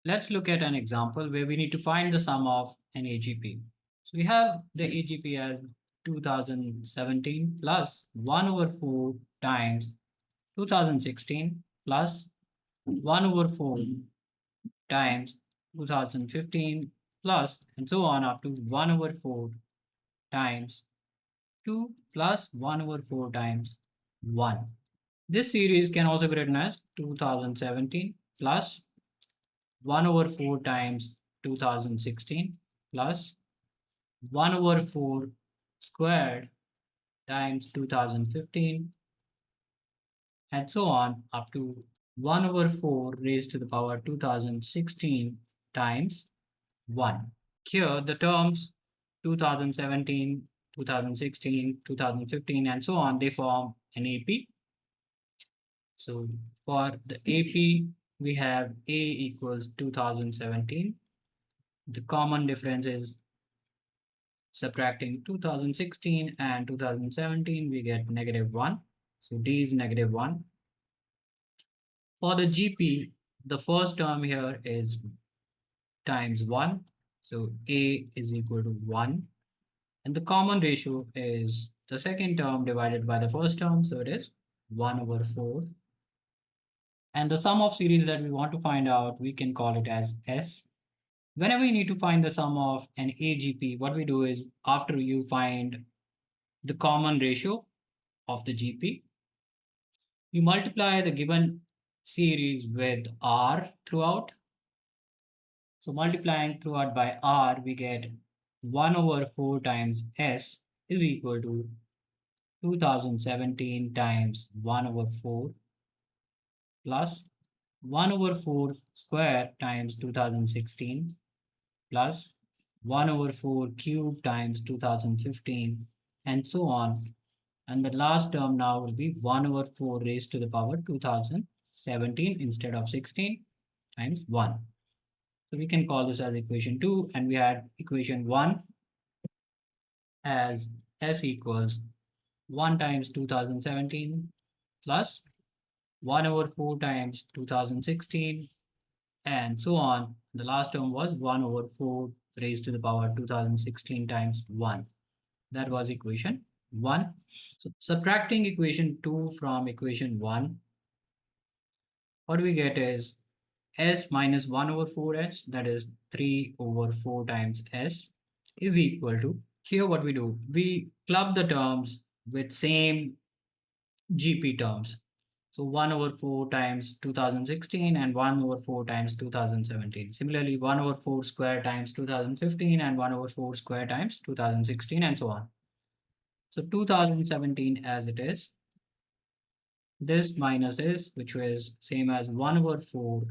Let's look at an example where we need to find the sum of an AGP. So we have the AGP as 2017 plus 1 over 4 times 2016 plus 1 over 4 times 2015 plus and so on up to 1 over 4 times 2 plus 1 over 4 times 1. This series can also be written as 2017 plus 1 over 4 times 2016 plus 1 over 4 squared times 2015 and so on up to 1 over 4 raised to the power 2016 times 1. Here the terms 2017, 2016, 2015 and so on, they form an AP. So for the AP we have A equals 2017. The common difference is subtracting 2016 and 2017, we get -1. So D is -1. For the GP, the first term here is times 1. So A is equal to 1. And the common ratio is the second term divided by the first term. So it is 1 over 4. And the sum of series that we want to find out, we can call it as S. Whenever you need to find the sum of an AGP, what we do is after you find the common ratio of the GP, you multiply the given series with R throughout. So multiplying throughout by R, we get 1 over 4 times S is equal to 2017 times 1 over 4 plus 1 over 4 square times 2016 plus 1 over 4 cube times 2015 and so on. And the last term now will be 1 over 4 raised to the power 2017 instead of 16 times 1. So we can call this as equation 2, and we had equation 1 as S equals 1 times 2017 plus 1 over 4 times 2016 and so on. The last term was 1 over 4 raised to the power 2016 times 1. That was equation 1. So subtracting equation 2 from equation 1, what we get is S minus 1 over 4S, that is 3 over 4 times S, is equal to, here what we do, we club the terms with same GP terms. So 1 over 4 times 2016 and 1 over 4 times 2017. Similarly, 1 over 4 square times 2015 and 1 over 4 square times 2016 and so on. So 2017 as it is, this minus this, which was same as 1 over 4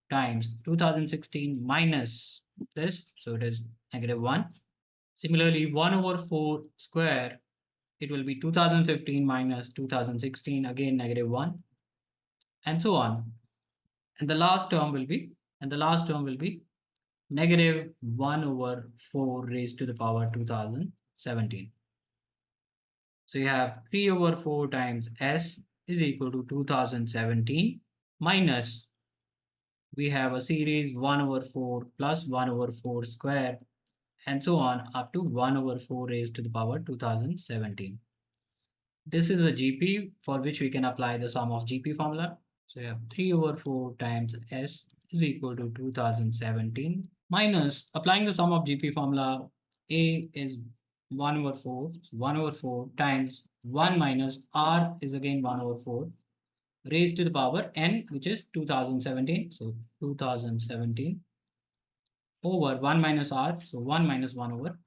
times 2016 minus this, so it is -1. Similarly, 1 over 4 square, it will be 2015 minus 2016, again -1, and so on. And the last term will be -1 over 4 raised to the power 2017. So you have 3 over 4 times S is equal to 2017 minus, we have a series 1 over 4 plus 1 over 4 square and so on up to 1 over 4 raised to the power 2017. This is the GP for which we can apply the sum of GP formula. So you have 3 over 4 times S is equal to 2017 minus, applying the sum of GP formula, A is 1 over 4, 1 over 4 times 1 minus R is again 1 over 4 raised to the power N, which is 2017. So 2017 over 1 minus R, so 1 minus 1 over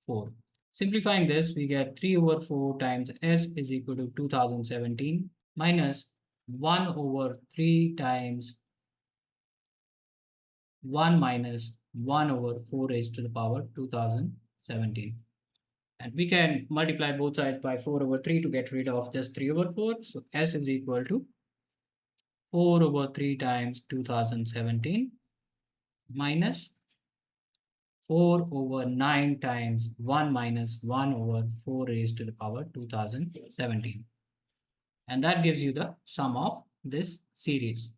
4. Simplifying this, we get 3 over 4 times S is equal to 2017 minus 1 over 3 times 1 minus 1 over 4 raised to the power 2017. And we can multiply both sides by 4 over 3 to get rid of just 3 over 4. So S is equal to 4 over 3 times 2017 minus 4 over 9 times 1 minus 1 over 4 raised to the power 2017. And that gives you the sum of this series.